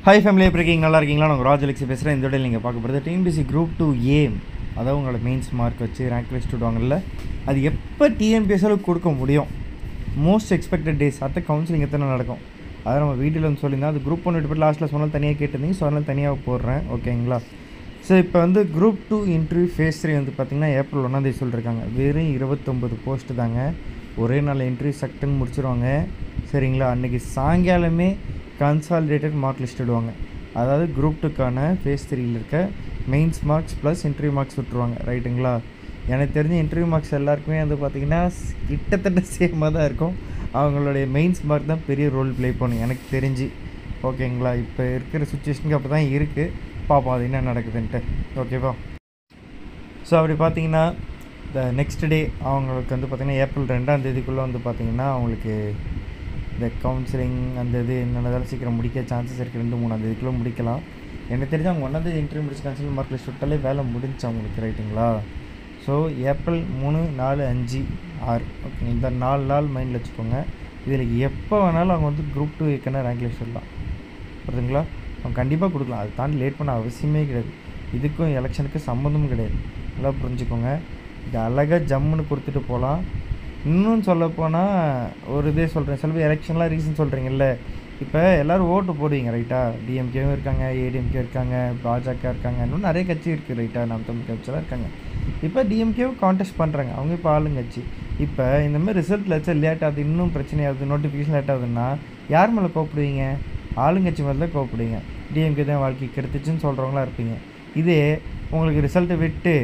Hi family, எப்படி இருக்கீங்க? நல்லா இருக்கீங்களா? நான் ராஜ் அலெக்ஸி பேசுகிறேன். இந்த வீடியோவில் நீங்கள் பார்க்க போகிறது டிஎன்பிஎஸ்சி குரூப் 2 ஏ, அதாவது உங்களோட மெயின்ஸ் மார்க் வச்சு ரேங்க் லிஸ்ட் விடுவாங்கல்ல, அது எப்போ டிஎன்பிஎஸ்சியில் கொடுக்க முடியும், மோஸ்ட் எக்ஸ்பெக்டட் டேஸ், அடுத்த கவுன்சிலிங் எத்தனை நடக்கும், அதை நம்ம வீட்டில் வந்து சொல்லியிருந்தேன். அது குரூப் 1 விட்டு லாஸ்ட்டில் சொன்னால் தனியாக கேட்டிருந்தீங்க, ஸோ அதனால் தனியாக போடுறேன். ஓகேங்களா? ஸோ இப்போ வந்து குரூப் 2 இன்டர்வியூ ஃபேஸ் 3 வந்து பார்த்திங்கன்னா ஏப்ரல் 1 சொல்லியிருக்காங்க. வெறும் 29 போஸ்ட்டு தாங்க. ஒரே நாள் இன்டர்வியூ சக்ட்டுன்னு முடிச்சிருவாங்க. சரிங்களா? அன்றைக்கி சாயங்காலமே கன்சாலிடேட்டட் மார்க் லிஸ்ட் விடுவாங்க. அதாவது குரூப் 2க்கான ஃபேஸ் 3யில் இருக்க mains marks plus interview marks விட்டுருவாங்க. ரைட்டுங்களா? எனக்கு தெரிஞ்ச இன்டர்வியூ மார்க்ஸ் எல்லாருக்குமே வந்து பார்த்திங்கன்னா கிட்டத்தட்ட சேமாக தான் இருக்கும். அவங்களுடைய மெயின்ஸ் மார்க் தான் பெரிய ரோல் ப்ளே பண்ணும் எனக்கு தெரிஞ்சு. ஓகேங்களா? இப்போ இருக்கிற சுச்சுவேஷனுக்கு அப்போ தான் இருக்குது. பார்ப்போம் அது என்ன நடக்குதுன்ட்டு. ஓகேவா? ஸோ அப்படி பார்த்தீங்கன்னா இந்த நெக்ஸ்ட் டே அவங்களுக்கு வந்து பார்த்திங்கன்னா ஏப்ரல் 2 வந்து பார்த்திங்கன்னா அவங்களுக்கு இந்த கவுன்சிலிங் அந்த இது என்னென்னதாலும் சீக்கிரம் முடிக்க சான்சஸ் இருக்குது. 2-3 முடிக்கலாம். எனக்கு தெரிஞ்சு அவங்க 1 இன்டர்வியூ முடிச்சு கன்சல்ட் மார்க் லிஸ்ட் விட்டாலே வேலை முடிஞ்சு அவங்களுக்கு. ரைட்டுங்களா? ஸோ ஏப்ரல் 3, 4, 5, 6 ஓகே, இந்த 4 நாள் மைண்டில் வச்சுக்கோங்க. இதில் எப்போ வேணாலும் அவங்க வந்து குரூப் 2 ஏற்கனவே ரேங்க் லிஸ்ட் விடலாம். புரியுதுங்களா? அவங்க கண்டிப்பாக கொடுக்கலாம். அது தாண்டி லேட் பண்ண அவசியமே கிடையாது. இதுக்கும் எலெக்ஷனுக்கு சம்மந்தமும் கிடையாது. நல்லா புரிஞ்சுக்கோங்க. இது அழகாக ஜம்முன்னு கொடுத்துட்டு போகலாம். இன்னும் சொல்லப்போனால் ஒரு இதே சொல்கிறேன், சில பேர் எலெக்ஷன்லாம் ரீசன் சொல்கிறீங்கல்ல, இப்போ எல்லோரும் ஓட்டு போடுவீங்க. ரைட்டா? டிஎம்கேவும் இருக்காங்க, ஏடிஎம்கே இருக்காங்க, பாஜக இருக்காங்க, இன்னும் நிறைய கட்சி இருக்குது. ரைட்டா? நம்ம தமிழ் கட்சியெலாம் இருக்காங்க. இப்போ டிஎம்கேவும் கான்டெஸ்ட் பண்ணுறாங்க. அவங்க இப்போ ஆளுங்கட்சி. இப்போ இந்தமாதிரி ரிசல்ட்டில் வச்சா லேட் ஆகுது, இன்னும் பிரச்சனையாகுது, நோட்டிஃபிகேஷன் லேட் ஆகுதுன்னா யார் மேலே கோப்பிடுவீங்க? ஆளுங்கட்சி மேலே தான் கோப்பிடுவீங்க. டிஎம்கே தான் வாழ்க்கை கெடுத்துச்சுன்னு சொல்கிறவங்களா இருப்பீங்க. இதே உங்களுக்கு ரிசல்ட்டை விட்டு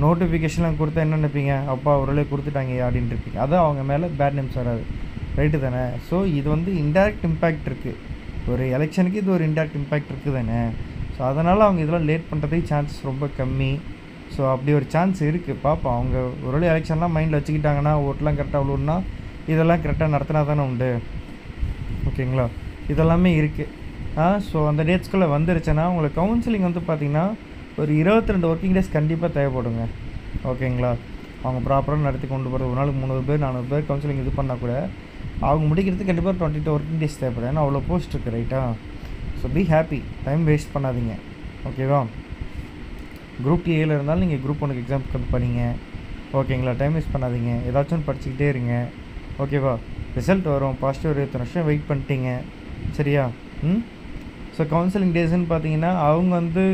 நோட்டிஃபிகேஷன்லாம் கொடுத்தா என்ன நினைப்பீங்க? அப்பா ஒருளே கொடுத்துட்டாங்க அப்படின்ட்டு இருப்பீங்க. அதான் அவங்க மேலே பேட் நேம்ஸ் வராது. ரைட்டு தானே? ஸோ இது வந்து இன்டெரக்ட் இம்பேக்ட் இருக்குது. ஒரு எலெக்ஷனுக்கு இது ஒரு இன்டெரக்ட் இம்பேக்ட் இருக்குது தானே? ஸோ அதனால் அவங்க இதெல்லாம் லேட் பண்ணுறதுக்கு சான்சஸ் ரொம்ப கம்மி. ஸோ அப்படி ஒரு சான்ஸ் இருக்குது. பார்ப்போம். அவங்க ஒருவேளை எலெக்ஷன்லாம் மைண்டில் வச்சுக்கிட்டாங்கன்னா, ஓட்டெலாம் கரெக்டாக விழுவுன்னா இதெல்லாம் கரெக்டாக நடத்தினா தானே உண்டு. ஓகேங்களா? இதெல்லாமே இருக்குது. ஸோ அந்த டேட்ஸ்குள்ளே வந்துருச்சுன்னா உங்களுக்கு கவுன்சிலிங் வந்து பார்த்திங்கன்னா ஒரு 22 ஒர்க்கிங் டேஸ் கண்டிப்பாக தேவைப்படுங்க. ஓகேங்களா? அவங்க ப்ராப்பராக நடத்தி கொண்டு போகிறது. ஒரு நாளுக்கு 300 பேர் 400 பேர் கவுன்சிலிங் இது பண்ணால் கூட அவங்க முடிக்கிறதுக்கு கண்டிப்பாக 22 ஒர்க்கிங் டேஸ் தேவைப்படும். ஏன்னா அவ்வளோ போஸ்ட் இருக்குது. ரைட்டா? So be happy. Time waste பண்ணாதீங்க. ஓகேவா? குரூப் ஏல இருந்தாலும் நீங்கள் குரூப் 1 எக்ஸாம்க்கு வந்து படிங்க. ஓகேங்களா? டைம் வேஸ்ட் பண்ணாதீங்க. ஏதாச்சும் ஒன்று படிச்சுக்கிட்டே இருங்க. ஓகேவா? ரிசல்ட் வரும். பாசிட்டிவ் ஒரு 20 வருஷம் வெயிட் பண்ணிட்டீங்க. சரியா? ஸோ கவுன்சிலிங் டேஸ்ன்னு பார்த்தீங்கன்னா அவங்க வந்து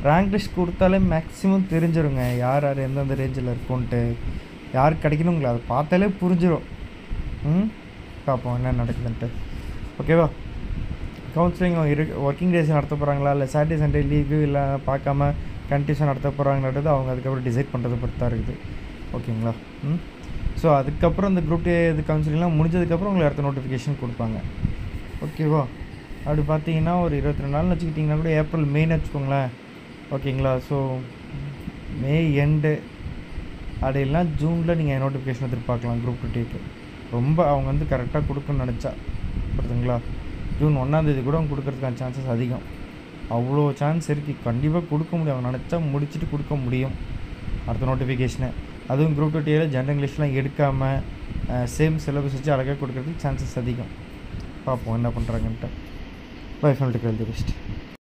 ரேங்க் லிஸ்ட் கொடுத்தாலே மேக்ஸிமம் தெரிஞ்சிருங்க யார் யார் எந்தெந்த ரேஞ்சில் இருக்கும்ன்ட்டு. யாருக்கு கிடைக்கணுங்களா அதை பார்த்தாலே புரிஞ்சிடும். பார்ப்போம் என்ன நடக்குதுன்ட்டு. ஓகேவா? கவுன்சிலிங் ஒர்க்கிங் டேஸ் நடத்த போகிறாங்களா, இல்லை சாட்டர்டே சண்டே லீவு இல்லை பார்க்காம கண்டினியூஸாக நடத்த போகிறாங்கன்றது அவங்க அதுக்கப்புறம் டிசைட் பண்ணுறது பொறுத்தா இருக்குது. ஓகேங்களா? ஸோ அதுக்கப்புறம் இந்த குரூப் டே இது கவுன்சிலிங்லாம் முடிஞ்சதுக்கப்புறம் உங்களுக்கு அடுத்த நோட்டிஃபிகேஷன் கொடுப்பாங்க. ஓகேவா? அப்படி பார்த்தீங்கன்னா ஒரு 22 நாள்னு வச்சுக்கிட்டிங்கன்னா கூட ஏப்ரல் மெயின்னு வச்சுக்கோங்களேன். ஓகேங்களா? ஸோ மே எண்டு அப்படிலாம் ஜூனில் நீங்கள் நோட்டிஃபிகேஷன் எதிர்பார்க்கலாம் குரூப் 2க்கு. ரொம்ப அவங்க வந்து கரெக்டாக கொடுக்கணும்னு நினச்சா. புரியுதுங்களா? ஜூன் 1 கூட அவங்க கொடுக்கறதுக்கான சான்சஸ் அதிகம். அவ்வளோ சான்ஸ் இருக்குது. கண்டிப்பாக கொடுக்க முடியும். அவங்க நினச்சா முடிச்சுட்டு கொடுக்க முடியும் அடுத்த நோட்டிஃபிகேஷனை. அதுவும் குரூப் 2 ஜென்ரல் இங்கிலீஷ்லாம் எடுக்காமல் சேம் சிலபஸ் வச்சு அழகாக கொடுக்கறதுக்கு சான்சஸ் அதிகம். பார்ப்போம் என்ன பண்ணுறாங்கன்ட்டு. Bye from the best.